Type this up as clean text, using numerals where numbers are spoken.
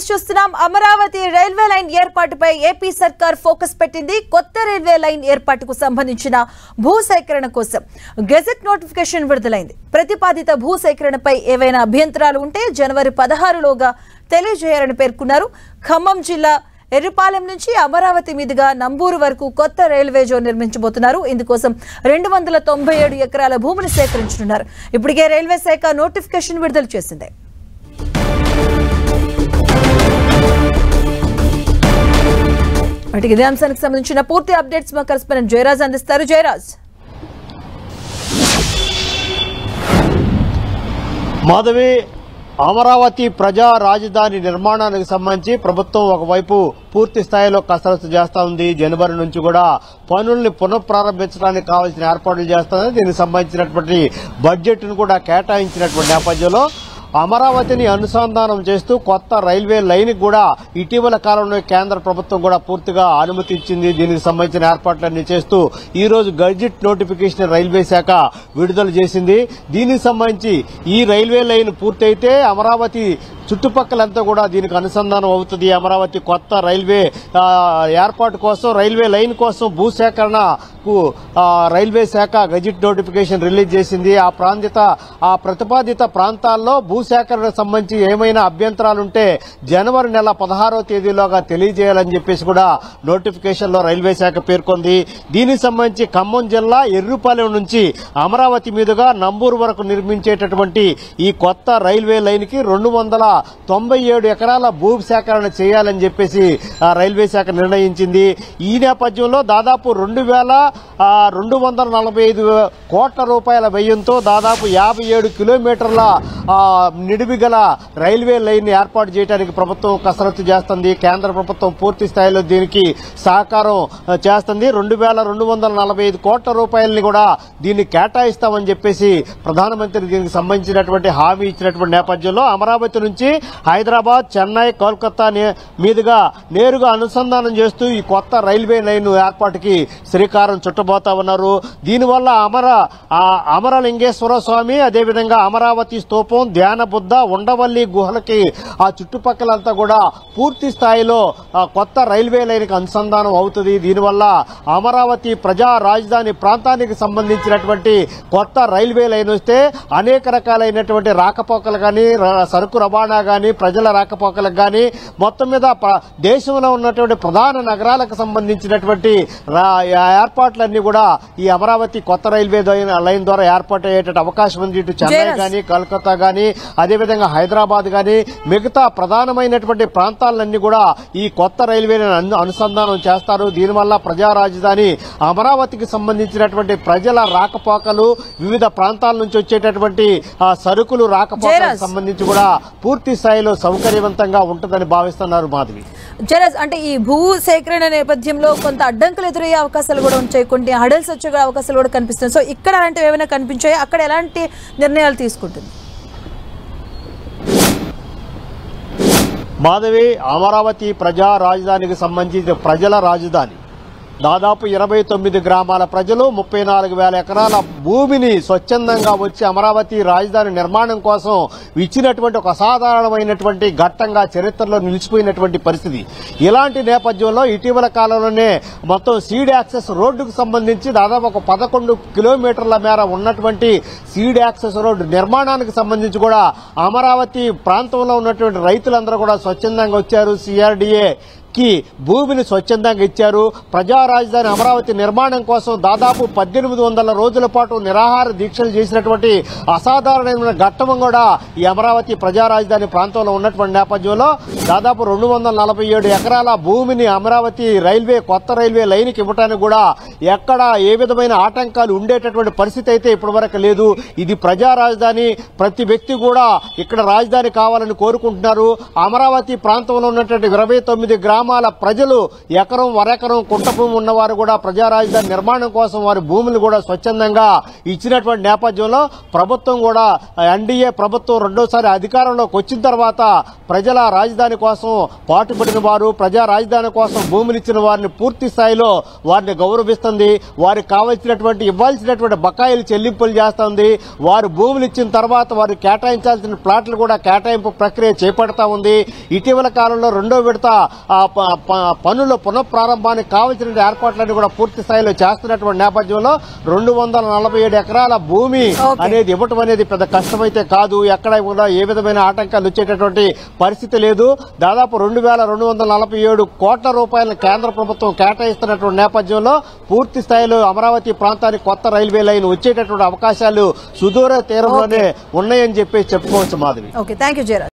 Updates చూస్తున్నాం. Amaravati railway line ఏర్పాటుపై AP సర్కార్ ఫోకస్ పెట్టింది. కొత్త రైల్వే లైన్ ఏర్పాటుకు సంబంధించిన భూసేకరణ కోసం గెజెట్ నోటిఫికేషన్ విడుదలైంది. ప్రతిపాదిత భూసేకరణపై ఏవైనా అభ్యంతరాలు ఉంటే జనవరి 16లోగా తెలియజేయాలని పేర్కొన్నారు. ఖమ్మం జిల్లా ఎర్రపాలెం నుంచి అమరావతి మీదుగా నంబూరు వరకు కొత్త రైల్వే జోన్ నిర్మించబోతున్నారు. ఇందుకోసం 297 ఎకరాల భూమిని సేకరించనున్నారు. ఇప్పటికే రైల్వే శాఖ నోటిఫికేషన్ విడుదల చేసింది. ఇదే అంశానికి సంబంధించిన పూర్తి అప్డేట్స్ మా కరెస్పాండెంట్ జయరాజ్ అందిస్తారు. జయరాజ్. మాధవి, అమరావతి ప్రజా రాజధాని నిర్మాణానికి సంబంధించి ప్రభుత్వం ఒకవైపు పూర్తి స్థాయిలో కసరత్తు చేస్తా ఉంది. జనవరి నుంచి కూడా పనుల్ని పునఃప్రారంభించడానికి కావాల్సిన ఏర్పాట్లు చేస్తుంది. దీనికి సంబంధించినటువంటి బడ్జెట్ ను కూడా కేటాయించినటువంటి నేపథ్యంలో అమరావతిని అనుసంధానం చేస్తూ కొత్త రైల్వే లైన్ కూడా ఇటీవల కాలంలో కేంద్ర ప్రభుత్వం కూడా పూర్తిగా అనుమతి ఇచ్చింది. దీనికి సంబంధించిన ఏర్పాట్లన్నీ చేస్తూ ఈ రోజు గెజిట్ నోటిఫికేషన్ రైల్వే శాఖ విడుదల చేసింది. దీనికి సంబంధించి ఈ రైల్వే లైన్ పూర్తయితే అమరావతి చుట్టుపక్కలంతా కూడా దీనికి అనుసంధానం అవుతుంది. అమరావతి కొత్త రైల్వే ఏర్పాటు కోసం, రైల్వే లైన్ కోసం భూసేకరణకు రైల్వే శాఖ గెజిట్ నోటిఫికేషన్ రిలీజ్ చేసింది. ఆ ప్రతిపాదిత ప్రాంతాల్లో భూసేకరణకు సంబంధించి ఏమైనా అభ్యంతరాలుంటే జనవరి నెల 16వ తేదీలోగా తెలియజేయాలని చెప్పేసి కూడా నోటిఫికేషన్ లో రైల్వే శాఖ పేర్కొంది. దీనికి సంబంధించి ఖమ్మం జిల్లా ఎర్రుపాలెం నుంచి అమరావతి మీదుగా నంబూరు వరకు నిర్మించేటటువంటి ఈ కొత్త రైల్వే లైన్ కి 297 ఎకరాల భూ సేకరణ చేయాలని చెప్పేసి రైల్వే శాఖ నిర్ణయించింది. ఈ నేపథ్యంలో దాదాపు 2,245 కోట్ల రూపాయల వ్యయంతో దాదాపు 57 కిలోమీటర్ల నిడివి గల రైల్వే లైన్ ఏర్పాటు చేయడానికి ప్రభుత్వం కసరత్తు చేస్తుంది. కేంద్ర ప్రభుత్వం పూర్తి స్థాయిలో దీనికి సహకారం చేస్తుంది. 2,245 కోట్ల రూపాయలని కూడా దీన్ని కేటాయిస్తామని చెప్పేసి ప్రధానమంత్రి దీనికి సంబంధించినటువంటి హామీ ఇచ్చినటువంటి నేపథ్యంలో అమరావతి నుంచి హైదరాబాద్, చెన్నై, కోల్కతా మీదుగా నేరుగా అనుసంధానం చేస్తూ ఈ కొత్త రైల్వే లైన్ ఏర్పాటుకి శ్రీకారం చుట్టబోతా ఉన్నారు. దీనివల్ల అమరలింగేశ్వర స్వామి, అదేవిధంగా అమరావతి స్తూపం, ధ్యాన బుద్ధ, ఉండవల్లి గుహలకి ఆ చుట్టుపక్కలంతా కూడా పూర్తి స్థాయిలో కొత్త రైల్వే లైన్ కి అనుసంధానం అవుతుంది. దీనివల్ల అమరావతి ప్రజా రాజధాని ప్రాంతానికి సంబంధించినటువంటి కొత్త రైల్వే లైన్ వస్తే అనేక రకాలైనటువంటి రాకపోకలు కానీ, సరుకు రవాణా కానీ, ప్రజల రాకపోకలకు కానీ, మొత్తం మీద దేశంలో ఉన్నటువంటి ప్రధాన నగరాలకు సంబంధించినటువంటి ఏర్పాట్లన్నీ కూడా ఈ అమరావతి కొత్త రైల్వే లైన్ ద్వారా ఏర్పాటు అయ్యేట అవకాశం ఉంది. ఇటు చెన్నై కానీ, కలకత్తా కానీ, అదేవిధంగా హైదరాబాద్ కానీ, మిగతా ప్రధానమైనటువంటి ప్రాంతాలన్నీ కూడా ఈ కొత్త రైల్వే అనుసంధానం చేస్తారు. దీనివల్ల ప్రజా రాజధాని అమరావతికి సంబంధించినటువంటి ప్రజల రాకపోకలు, వివిధ ప్రాంతాల నుంచి వచ్చేటటువంటి సరుకులు రాకపోకలకు సంబంధించి కూడా పూర్తి స్థాయిలో సౌకర్యవంతంగా ఉంటుందని భావిస్తున్నారు. మాధవి, జయరాజ్, అంటే ఈ భూ సేకరణ నేపథ్యంలో కొంత అడ్డంకులు ఎదురయ్యే అవకాశాలు కూడా ఉంటాయి, కొన్ని హడల్స్ వచ్చే అవకాశాలు కూడా కనిపిస్తున్నాయి. సో ఇక్కడ అలాంటివి ఏమైనా కనిపించాయి? అక్కడ ఎలాంటి నిర్ణయాలు తీసుకుంటుంది? మాధవి, అమరావతి ప్రజా రాజధానికి సంబంధించి ప్రజల రాజధాని దాదాపు 29 గ్రామాల ప్రజలు 34,000 ఎకరాల భూమిని స్వచ్ఛందంగా వచ్చి అమరావతి రాజధాని నిర్మాణం కోసం ఇచ్చినటువంటి ఒక అసాధారణమైనటువంటి ఘట్టంగా చరిత్రలో నిలిచిపోయినటువంటి పరిస్థితి. ఇలాంటి నేపథ్యంలో ఇటీవల కాలంలోనే మొత్తం సీడ్ యాక్సెస్ రోడ్డుకు సంబంధించి దాదాపు ఒక 11 కిలోమీటర్ల మేర ఉన్నటువంటి సీడ్ యాక్సెస్ రోడ్డు నిర్మాణానికి సంబంధించి కూడా అమరావతి ప్రాంతంలో ఉన్నటువంటి రైతులందరూ కూడా స్వచ్ఛందంగా వచ్చారు. సిఆర్డీఏ కి భూమిని స్వచ్ఛందంగా ఇచ్చారు. ప్రజా రాజధాని అమరావతి నిర్మాణం కోసం దాదాపు 1800 రోజుల పాటు నిరాహార దీక్షలు చేసినటువంటి అసాధారణమైన ఘట్టం కూడా ఈ అమరావతి ప్రజా రాజధాని ప్రాంతంలో ఉన్నటువంటి నేపథ్యంలో దాదాపు 247 ఎకరాల భూమిని అమరావతి కొత్త రైల్వే లైన్కి ఇవ్వడానికి కూడా ఎక్కడ ఏ విధమైన ఆటంకాలు ఉండేటటువంటి పరిస్థితి అయితే ఇప్పటివరకు లేదు. ఇది ప్రజా రాజధాని, ప్రతి వ్యక్తి కూడా ఇక్కడ రాజధాని కావాలని కోరుకుంటున్నారు. అమరావతి ప్రాంతంలో ఉన్నటువంటి 29 గ్రామాల గ్రామాల ప్రజలు ఎకరం వరెకరం కుంట భూమి ఉన్నవారు కూడా ప్రజా రాజధాని నిర్మాణం కోసం వారి భూములు కూడా స్వచ్ఛందంగా ఇచ్చినటువంటి నేపథ్యంలో ప్రభుత్వం కూడా ఎన్డీఏ ప్రభుత్వం రెండోసారి అధికారంలోకి వచ్చిన తర్వాత ప్రజల రాజధాని కోసం పాటుపడిన వారు ప్రజా రాజధాని కోసం భూములు ఇచ్చిన వారిని పూర్తి స్థాయిలో వారిని గౌరవిస్తుంది. వారికి కావాల్సినటువంటి ఇవ్వాల్సినటువంటి బకాయిలు చెల్లింపులు చేస్తుంది. వారు భూములు ఇచ్చిన తర్వాత వారు కేటాయించాల్సిన ప్లాట్లు కూడా కేటాయింపు ప్రక్రియ చేపడతా ఉంది. ఇటీవల కాలంలో రెండో విడత పనుల పునఃప్రారంభానికి కావాల్సిన ఏర్పాట్లన్నీ కూడా పూర్తి స్థాయిలో చేస్తున్నటువంటి నేపథ్యంలో 247 ఎకరాల భూమి అనేది ఇవ్వటం అనేది పెద్ద కష్టమైతే కాదు. ఎక్కడ కూడా ఏ విధమైన ఆటంకాలు వచ్చేటటువంటి పరిస్థితి లేదు. దాదాపు 2247 కోట్ల రూపాయలను కేంద్ర ప్రభుత్వం కేటాయిస్తున్నటువంటి నేపథ్యంలో పూర్తి స్థాయిలో అమరావతి ప్రాంతానికి కొత్త రైల్వే లైన్ వచ్చేటటువంటి అవకాశాలు సుదూర తీరంలోనే ఉన్నాయని చెప్పి చెప్పుకోవచ్చు మాధవి. Okay, thank you Jayaraj.